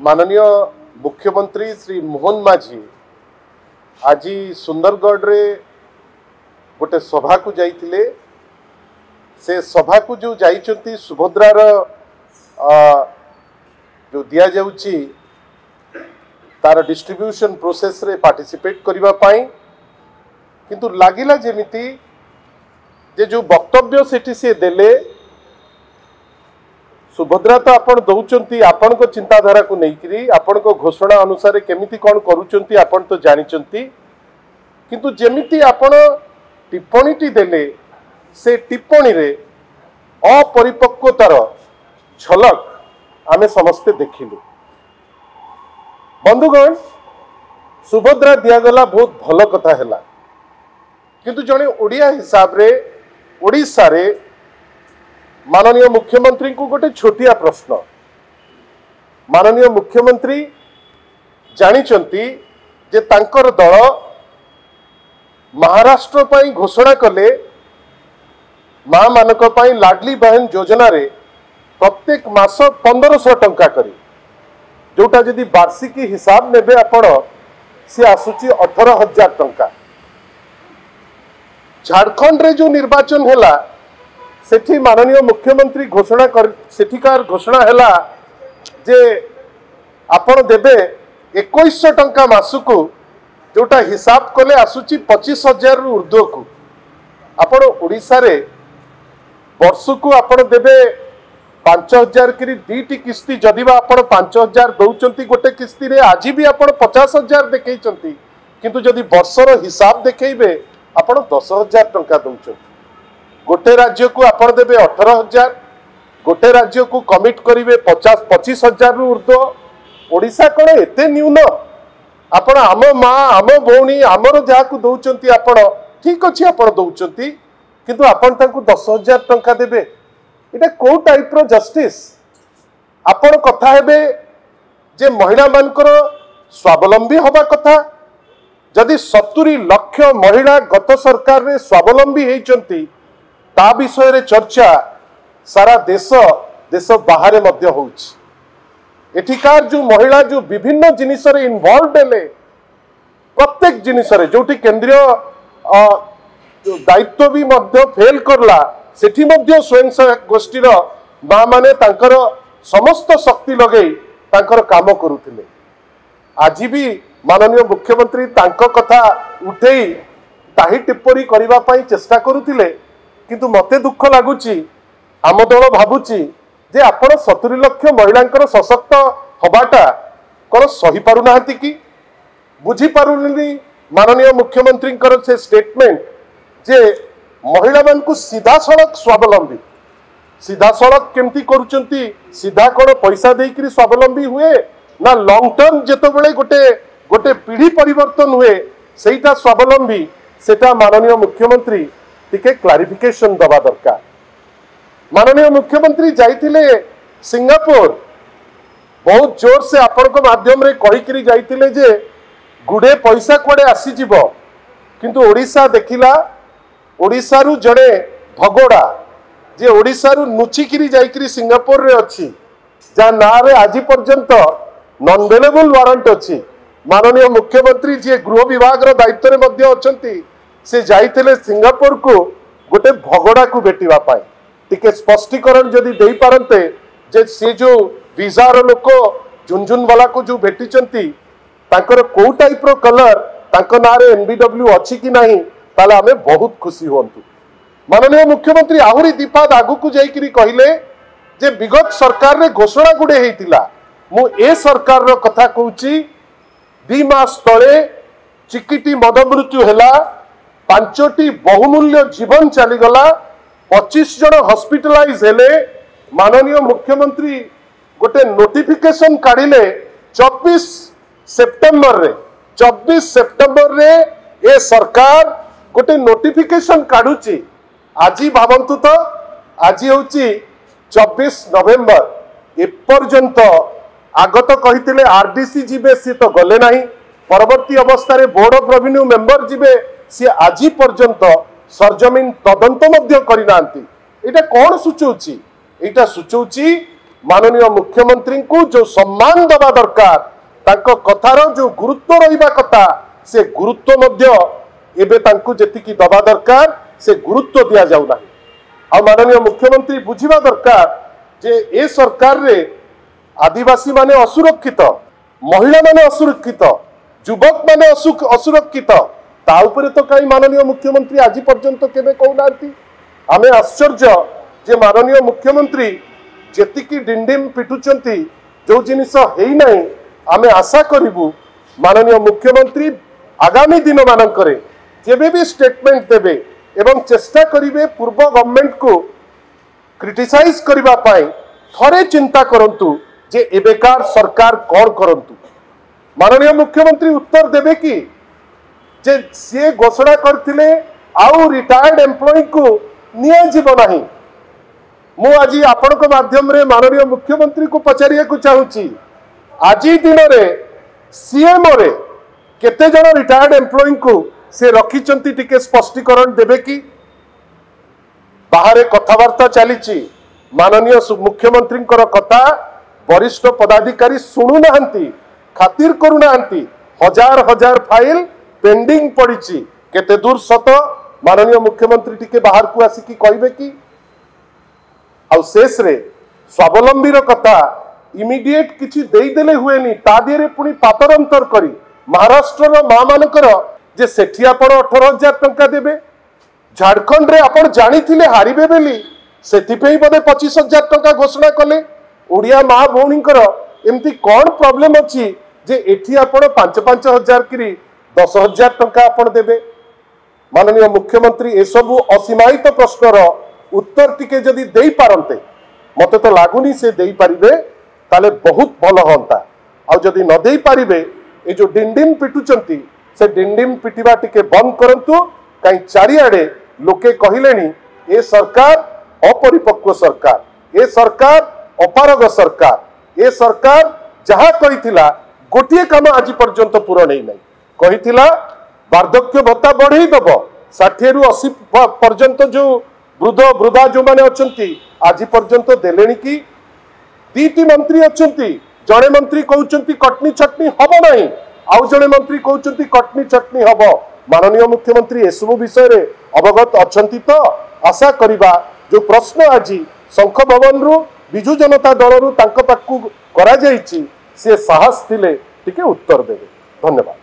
माननीय मुख्यमंत्री श्री मोहन माझी आज सुंदरगढ़ रे गोटे सभा को जाइथिले। से सभा को जो जाइचंती सुभद्रार जो दिया जाउची तार डिस्ट्रीब्यूशन प्रोसेस रे पार्टिसिपेट करिबा पाई, किंतु लागिला जेमिति जे जो वक्तव्य सेठी से देले सुभद्रा तो आपण दौचंती आपण को चिंताधारा को नहीं आपण को घोषणा अनुसार केमिति कौन करूचंती आपण तो जानिचंती, किंतु जेमिति आपण टिप्पणी देले से टिप्पणी रे अपरिपक्वतार झलक आमे समस्ते देखिलु। बंधुगण, सुभद्रा दियागला बहुत भल कथा हैला, किंतु जने ओडिया हिसाब रे ओडिशा रे माननीय मुख्यमंत्री को गोटे छोटिया प्रश्न। माननीय मुख्यमंत्री जानिचंती जे तांकर दल महाराष्ट्र पाई घोषणा कले माँ मानक पाई लाडली बहन योजना रे प्रत्येक मास 1500 टंका करी, जोटा जदि वार्षिकी हिसाब नेबे आपण से आसुची 18,000 टंका। झारखंड रे जो निर्वाचन हैला सेठी माननीय मुख्यमंत्री घोषणा कर सेठिकार घोषणा हैला जे आपण देबे 2100 टंका मासुकू, जोटा हिसाब कले आसुची 25,000 रु ऊर्ध्व को। आपण ओडिसा रे वर्षकू आपण देबे 5,000 करी दीटी किस्ती, जदिबा आपण 5,000 दउचंती गोटे किस्ती रे, आज भी आपण 50,000 देखैचंती, किंतु जदि वर्षर हिसाब देखैबे आपण 10,000 टंका दउचंती। गोटे राज्य को आपण देबे 18,000, गोटे राज्य को कमिट करिवे 25,000 रु ऊर्ध्व। ओडिशा कण एते न्यून? आपण आम माँ आम भौणी आमर जहा को दउचंती आपण ठीक अछि, आपण दउचंती, किंतु आपण तांको 10,000 टंका देबे। इटा को टाइप रो जस्टिस? आपण कथा हेबे जे महिला मानकर स्वावलंबी हवा कथा। जदि 70 लाख महिला गत सरकार रे स्वावलंबी हेचंती, ता विषय रे चर्चा सारा देश बाहर मध्य होउछि। एठिकार जो महिला जो विभिन्न जिनिस रे इन्वॉल्व हेले, प्रत्येक जिनिस रे जोटी केंद्रीय दायित्व भी मध्य फेल करला, सेठी मध्य स्वयं सहायक गोष्ठीर माँ माने तांकर समस्त शक्ति लगे तांकर काम करुथिले। आज भी माननीय मुख्यमंत्री तांको कथा उठेई ताही टिप्पणी करिबा पई चेष्टा करुथिले, किंतु मते दुख लागुची, आम दल भाबुची जे आपण 70 लाख महिलांकर सशक्त हबाटा कौन सही पारु नाहंती कि बुझी पारुनी माननीय मुख्यमंत्री से स्टेटमेंट जे महिला मान को सीधा सड़क स्वावलंबी, सीधा सड़क केमती करुचंती, सीधा कौन पैसा देकरी स्वावलंबी हुए ना लॉन्ग टर्म जेतबेले गोटे गोटे पीढ़ी परिवर्तन हुए सेटा स्वावलंबी, सेटा माननीय मुख्यमंत्री टिके क्लारिफिकेशन दबा दरकार। माननीय मुख्यमंत्री जाइथिले सिंगापुर, बहुत जोर से आपण को माध्यम रे कहिकरी जाइथिले जे गुडे पैसा कोडे आसी जिवो, किंतु ओडिशा देखिला ओडिशा रु जड़े भगोड़ा जे ओडिशा रु नुचिकिरी जाइकरी सिंगापुर रे अछि, जा ना रे आज पर्यंत नॉन अवेलेबल वारंट अछि। माननीय मुख्यमंत्री जे गृह विभाग रो दायित्व रे मध्य अछंती, से जाइथिले सिंगापुर को गोटे भगोड़ा को भेटिबा पाई। टिके स्पष्टीकरण जदि देई पारंते जे से जो वीजार लोक झुनझुन वाला को जो भेटिचंती तांकर को टाइप रो कलर तांको नारे एनबीडब्ल्यू अछि कि नाही, ताले आमे बहुत खुशी होंतु। माननीय मुख्यमंत्री आहुरी दीपाद आगु को जाइकरी कहिले जे विगत सरकार रे घोषणा गुडे हेतिला, मु ए सरकार रो कथा कहूची 2 मास तळे चिकिटी मद मृत्यु हैला, 5टी बहुमूल्य जीवन चलीगला, 25 जन हॉस्पिटलाइज हेले। माननीय मुख्यमंत्री गोटे नोटिफिकेशन काढ़िले 24 सेप्टेम्बर रे ए सरकार गोटे नोटिफिकेशन काढ़ुची। आज भावंतु तो आज होची 24 नवेम्बर, एपर्यंत आगत कहिथिले आरडीसी जीवे सी तो गले नहीं, परवर्ती अवस्था रे बोर्ड ऑफ रेवेन्यू मेंबर जीवे सी आज पर्यंत सरजमीन तदंत मध्य करिनांती। एटा कोन सूचौची? एटा सूचौची माननीय मुख्यमंत्री को जो सम्मान दबा दरकार तांको कथार जो गुरुत्व रहिबा कथा से गुरुत्व मध्य एबे तांको जेतिकी दबा दरकार से गुरुत्व दिया जाउ नाही। आ माननीय मुख्यमंत्री बुझिबा दरकार जे ए सरकार रे आदिवासी माने असुरक्षित, महिला माने असुरक्षित, युवक माने असुरक्षित, ता उपरे तो कई माननीय मुख्यमंत्री आज पर्यंत केबे कहूनांती। आमे आश्चर्य जे माननीय मुख्यमंत्री जेतिकी डिंडिम पिटुचंती जो जिनिस हेई नाही आमे आशा करिबु माननीय मुख्यमंत्री आगामी दिन मानकरे जेबे भी स्टेटमेंट देबे एवं चेष्टा करिवे पूर्व गवर्नमेंट को क्रिटिसाइज करिबा पाई थरे चिंता करंतु जे एबेकार सरकार कौन करंतु। माननीय मुख्यमंत्री उत्तर देबे कि जे से घोषणा करथिले आउ रिटायर्ड एम्प्लॉय को निया जीव नाही। मु आज आपनक माध्यम रे माननीय मुख्यमंत्री को पचारिया को चाहूची आज दिन रे सीएम रे केते जण रिटायर्ड एम्प्लॉय को से रखिचंती टिके स्पष्टीकरण देबे कि बाहर कथबार्ता चली माननीय मुख्यमंत्री कथा वरिष्ठ पदाधिकारी शुणु नाहंती, खातिर करू नाहंती, हजार हजार फाइल पेंडिंग पड़ी केते दूर सत माननीय मुख्यमंत्री टिके बाहर को आसिकी कहबे कि आउ शेष रे स्वावलंबी कथा इमिडिएट किछि देई देले हुएनी ता दिरे पुनी पातरंतर करी महाराष्ट्र मां मानकर जे सेठी आपण 18,000 टंका देबे, झारखंड रे आपण जानिथिले हारिबे बेली सेथिपई बोधे 25,000 टंका घोषणा कले। ओडिया मां भौणीकर एमती कौन प्रॉब्लम अछि जे एठी आपण 5,000 किरी 10,000 टंका आपण देबे। माननीय मुख्यमंत्री ए सबु असीमायित प्रश्नर उत्तर टिके जदि देई पारंते मते तो लागुनी से देई पारिबे ताले बहुत भल होंता। आ जदि न देई पारिबे ए जो डिंडिम पिटुचंती से डिंडिम पिटिबा टिके बंद करंतु कहीं चारिआडे लोके कहिलेनी ए सरकार अपरिपक्व सरकार, ए सरकार अपारग सरकार, ए सरकार जहाँ कहिथिला गोटिए काम आज पर्यंत पूरा नहीं नहीं कहिथिला वार्धक्य भत्ता बढ़ई दब 60 रु 80 पर्यंत जो वृद्ध वृद्धा जो माने अछंती आज पर्यंत देलेनी कि दीटी मंत्री अछंती जड़े मंत्री कहउचंती कटनी छटनी हबो नहीं आउ जड़े मंत्री कहउचंती कटनी छटनी हबो। माननीय मुख्यमंत्री एसबु विषय रे अवगत अछंती तो आशा करिबा जो प्रश्न आज शंख भवन रु बिजु जनता दल रु तांको पाकु करा जाईची से साहस थिले टिके उत्तर देबे। धन्यवाद।